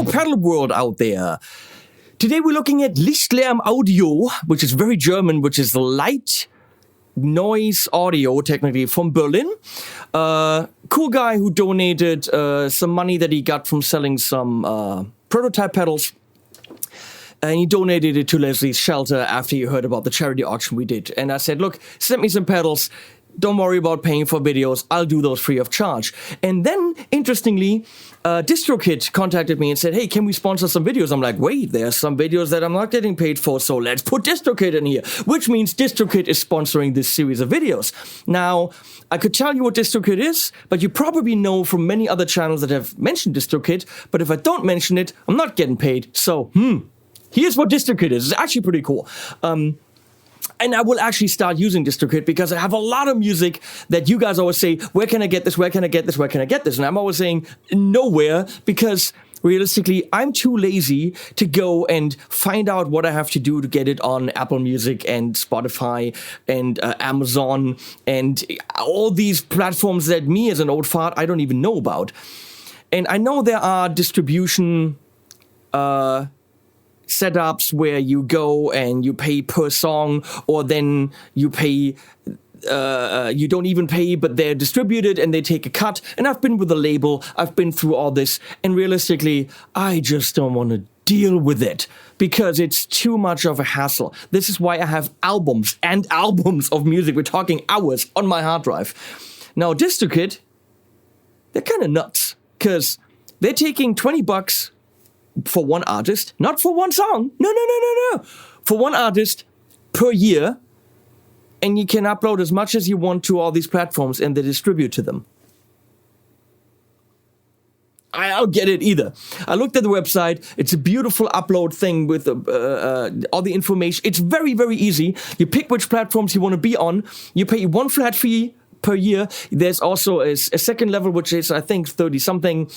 Hello, pedal world out there. Today we're looking at Lichtlärm Audio, which is very German, which is light noise audio, technically, from Berlin. Cool guy who donated some money that he got from selling some prototype pedals. And he donated it to Leslie's shelter after he heard about the charity auction we did. And I said, look, send me some pedals. Don't worry about paying for videos. I'll do those free of charge. And then, interestingly, DistroKid contacted me and said, hey, can we sponsor some videos? I'm like, wait, there's some videos that I'm not getting paid for, so let's put DistroKid in here. Which means DistroKid is sponsoring this series of videos. Now, I could tell you what DistroKid is, but you probably know from many other channels that have mentioned DistroKid. But if I don't mention it, I'm not getting paid. So, here's what DistroKid is. It's actually pretty cool. And I will actually start using DistroKid because I have a lot of music that you guys always say, where can I get this, where can I get this, where can I get this? And I'm always saying, nowhere, because realistically, I'm too lazy to go and find out what I have to do to get it on Apple Music and Spotify and Amazon and all these platforms that me as an old fart, I don't even know about. And I know there are distribution setups where you go and you pay per song, or then you pay, you don't even pay, but they're distributed and they take a cut. And I've been with the label, I've been through all this, and realistically, I just don't want to deal with it because it's too much of a hassle. This is why I have albums and albums of music. We're talking hours on my hard drive. Now, DistroKid, they're kind of nuts because they're taking $20 for one artist, not for one song. No. For one artist per year, and you can upload as much as you want to all these platforms and they distribute to them. I don't get it either. I looked at the website. It's a beautiful upload thing with all the information. It's very, very easy. You pick which platforms you want to be on. You pay one flat fee per year. There's also a second level, which is, I think, 30-something,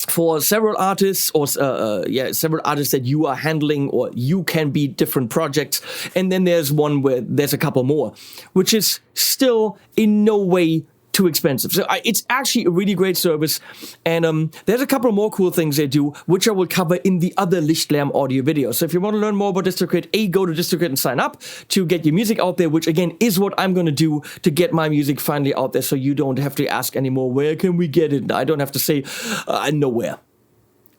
for several artists, or several artists that you are handling, or you can be different projects. And then there's one where there's a couple more, which is still in no way too expensive. So it's actually a really great service. And there's a couple more cool things they do, which I will cover in the other Lichtlärm audio videos. So if you want to learn more about DistroKid, go to DistroKid and sign up to get your music out there, which again is what I'm going to do to get my music finally out there, so you don't have to ask anymore, where can we get it? I don't have to say nowhere,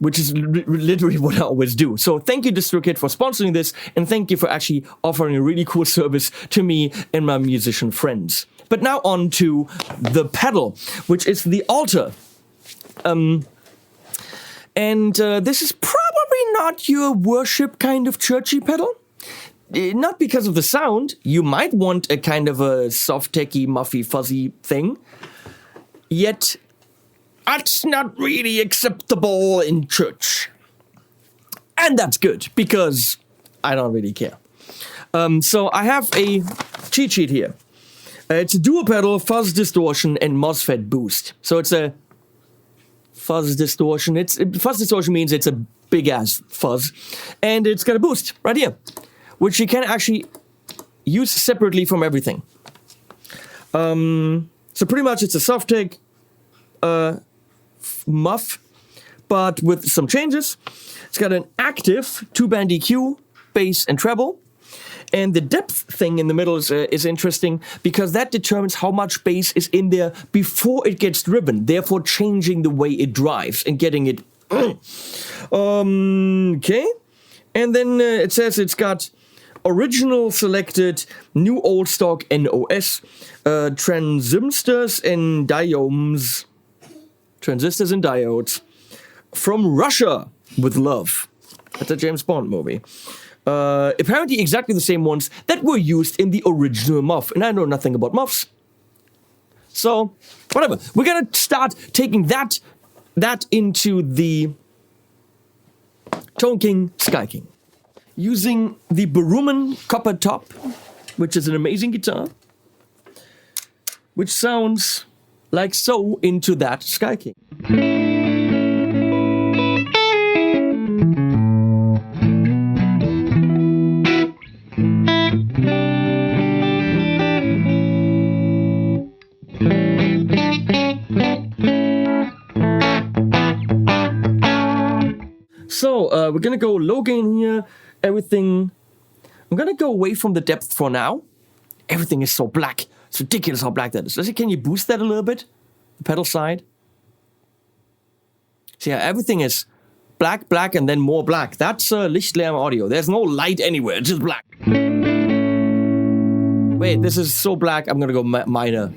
which is literally what I always do. So thank you, DistroKid, for sponsoring this, and thank you for actually offering a really cool service to me and my musician friends. But now on to the pedal, which is the Alter. And this is probably not your worship kind of churchy pedal. Not because of the sound. You might want a kind of a soft, techy, muffy, fuzzy thing. Yet, that's not really acceptable in church. And that's good, because I don't really care. So I have a cheat sheet here. It's a dual pedal, fuzz distortion, and MOSFET boost. So it's a fuzz distortion. Fuzz distortion means it's a big ass fuzz. And it's got a boost right here, which you can actually use separately from everything. So pretty much it's a soft take muff, but with some changes. It's got an active 2-band EQ, bass, and treble. And the depth thing in the middle is interesting, because that determines how much bass is in there before it gets driven, therefore changing the way it drives and getting it. Okay. And then it says it's got original selected new old stock NOS, transistors and diodes. Transistors and diodes from Russia with love. That's a James Bond movie. Apparently exactly the same ones that were used in the original muff. And I know nothing about muffs. So, whatever. We're gonna start taking that into the Tone King, Sky King. Using the Baruman Copper Top, which is an amazing guitar, which sounds like so into that Sky King. So we're gonna go low gain here. Everything. I'm gonna go away from the depth for now. Everything is so black. It's ridiculous how black that is. Can you boost that a little bit? The pedal side. So yeah, everything is black, black, and then more black. That's Lichtlärm audio. There's no light anywhere. It's just black. Wait, this is so black. I'm gonna go minor.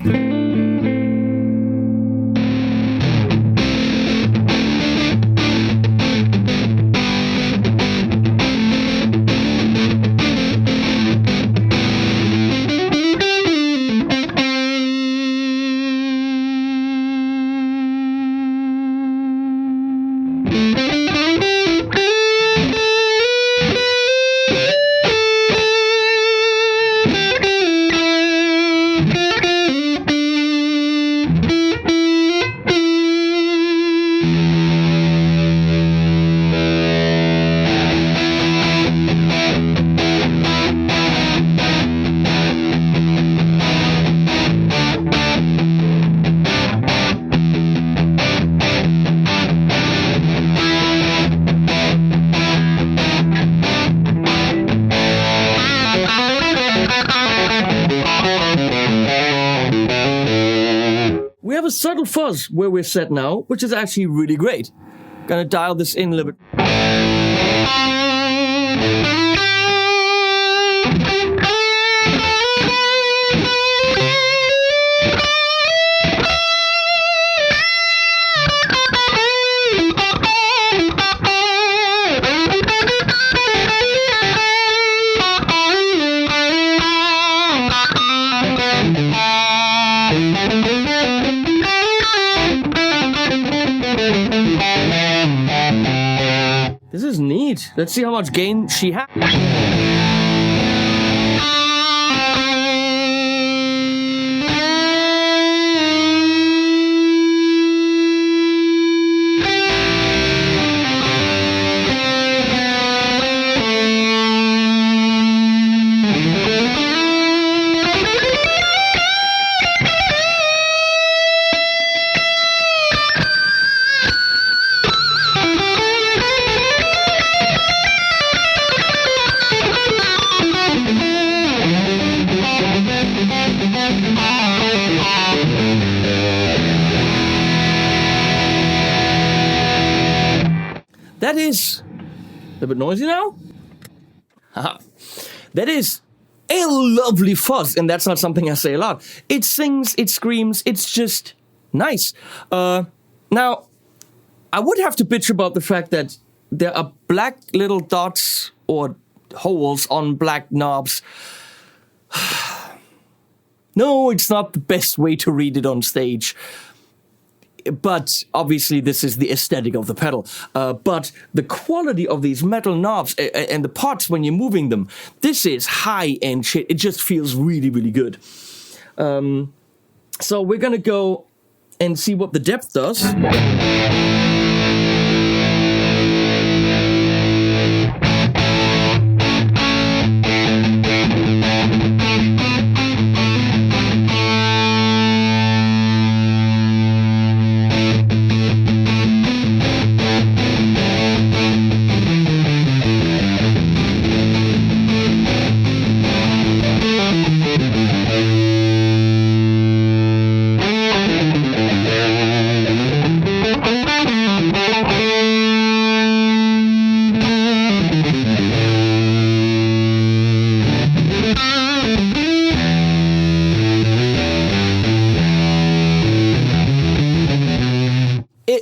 We have a subtle fuzz where we're set now, which is actually really great. Gonna dial this in a little bit. This is neat. Let's see how much gain she has. That is a little bit noisy now. Haha. That is a lovely fuzz, and that's not something I say a lot. It sings, it screams, it's just nice. Now, I would have to bitch about the fact that there are black little dots or holes on black knobs. No, it's not the best way to read it on stage. But obviously this is the aesthetic of the pedal. But the quality of these metal knobs and the parts when you're moving them, this is high-end shit. It just feels really, really good. So we're gonna go and see what the depth does.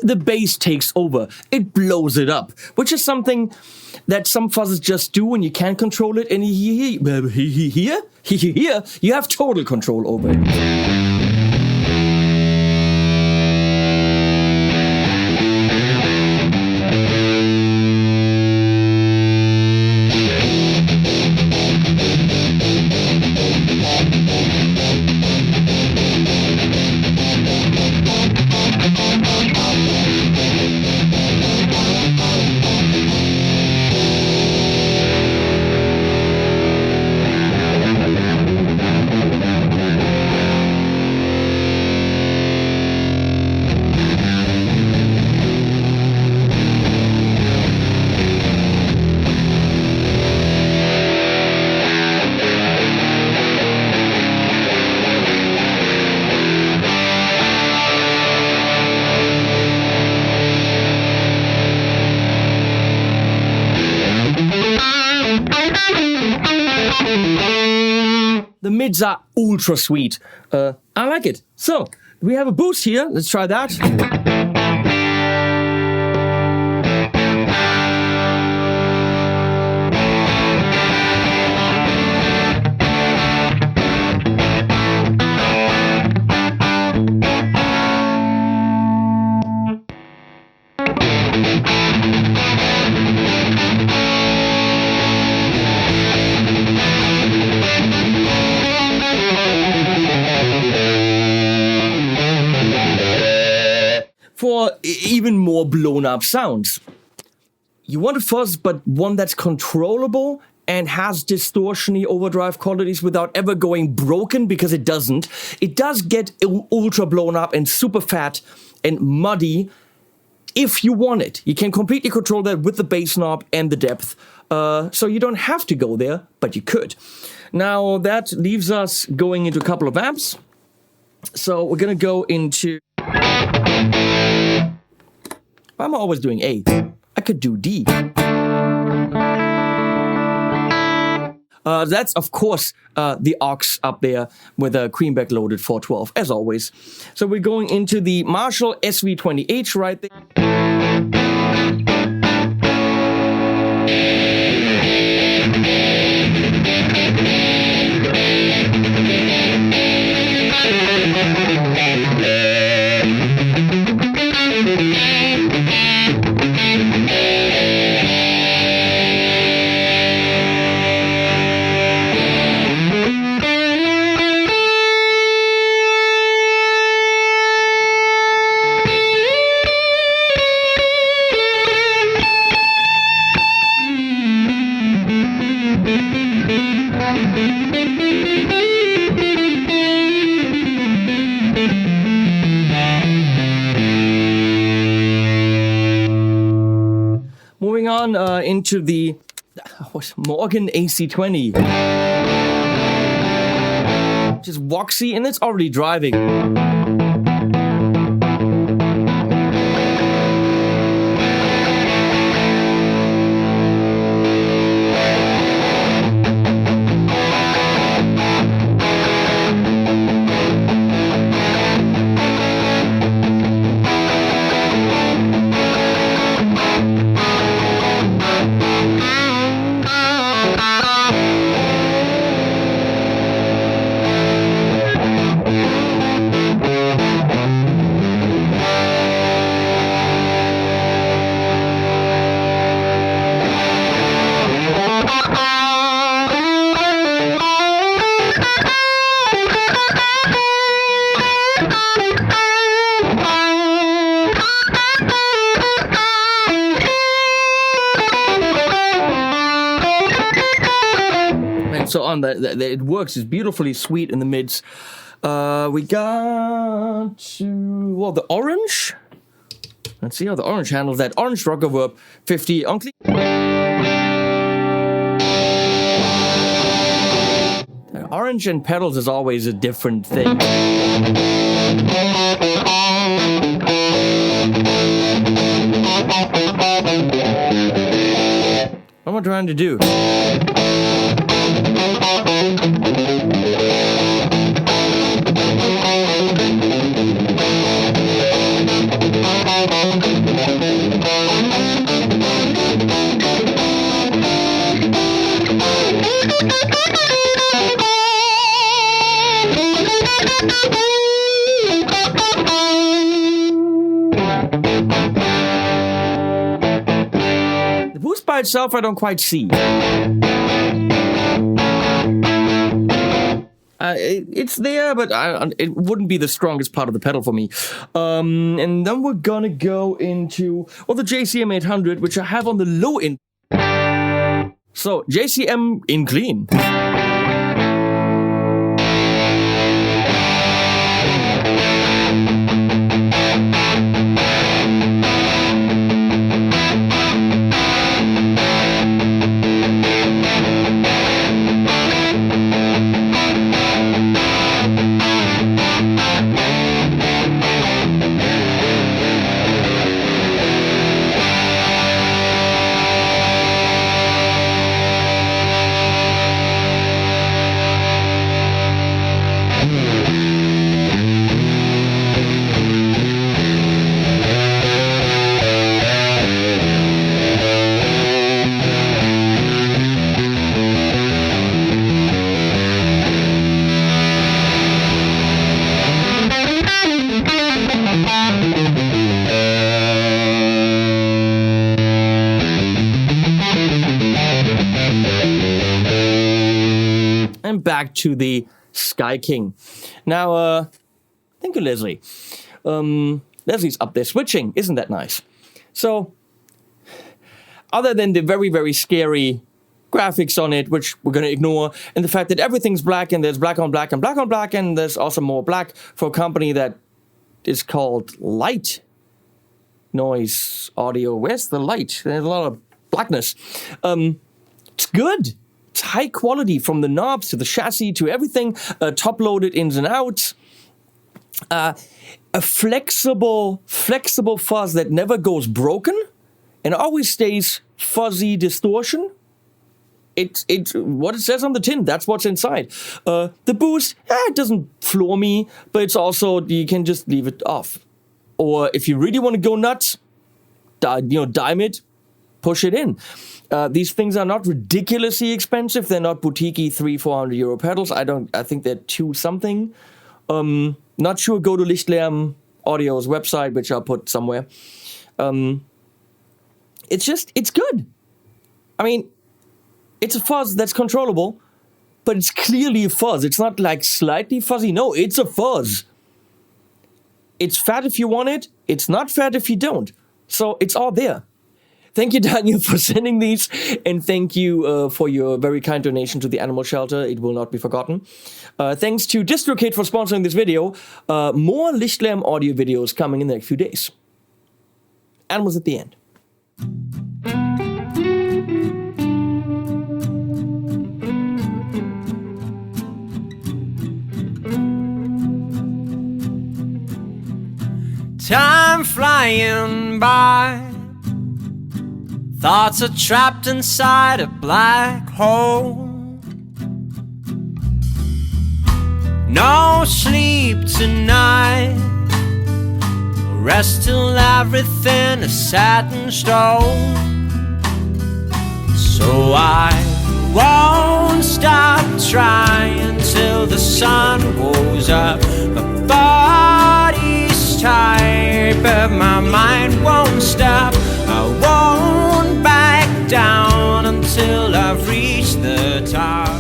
The bass takes over. It blows it up, which is something that some fuzzes just do when you can't control it. And here, you have total control over it. The mids are ultra sweet. I like it. So, we have a boost here. Let's try that. For even more blown up sounds. You want a fuzz, but one that's controllable and has distortion-y overdrive qualities without ever going broken, because it doesn't. It does get ultra blown up and super fat and muddy if you want it. You can completely control that with the bass knob and the depth. So you don't have to go there, but you could. Now that leaves us going into a couple of amps. So we're gonna go into... I'm always doing A. I could do D. That's, of course, the AUX up there with a Greenback loaded 412, as always. So we're going into the Marshall SV20H right there. Moving on into the Morgan AC20, which is Voxy, and it's already driving. So on it works. It's beautifully sweet in the mids. We got the orange. Let's see how the orange handles that. Orange Rock Reverb 50 on clean. Orange and pedals is always a different thing. What am I trying to do? The boost by itself I don't quite see. It's there, but it wouldn't be the strongest part of the pedal for me. And then we're gonna go into the JCM 800, which I have on the low end. So JCM in clean. back to the Sky King. Now, thank you, Leslie. Leslie's up there switching. Isn't that nice? So, other than the very, very scary graphics on it, which we're going to ignore, and the fact that everything's black and there's black on black and black on black, and there's also more black for a company that is called Light Noise Audio. Where's the light? There's a lot of blackness. It's good. It's high quality from the knobs to the chassis to everything, top-loaded ins and outs. A flexible fuzz that never goes broken and always stays fuzzy distortion. It's what it says on the tin. That's what's inside. The boost, it doesn't floor me, but it's also, you can just leave it off. Or if you really want to go nuts, dime it, push it in. These things are not ridiculously expensive. They're not boutiquey 300-400 euro pedals. I think they're 2 something. Not sure. Go to Lichtlärm Audio's website, which I'll put somewhere. It's good. I mean, it's a fuzz that's controllable, but it's clearly a fuzz. It's not like slightly fuzzy. No, it's a fuzz. It's fat if you want it. It's not fat if you don't. So it's all there. Thank you, Daniel, for sending these. And thank you for your very kind donation to the animal shelter. It will not be forgotten. Thanks to DistroKid for sponsoring this video. More Lichtlärm audio videos coming in the next few days. Animals at the end. Time flying by, thoughts are trapped inside a black hole. No sleep tonight, rest till everything is set in stone. So I won't stop trying till the sun goes up. My body's tired, but my mind won't stop. I won't back down until I've reached the top.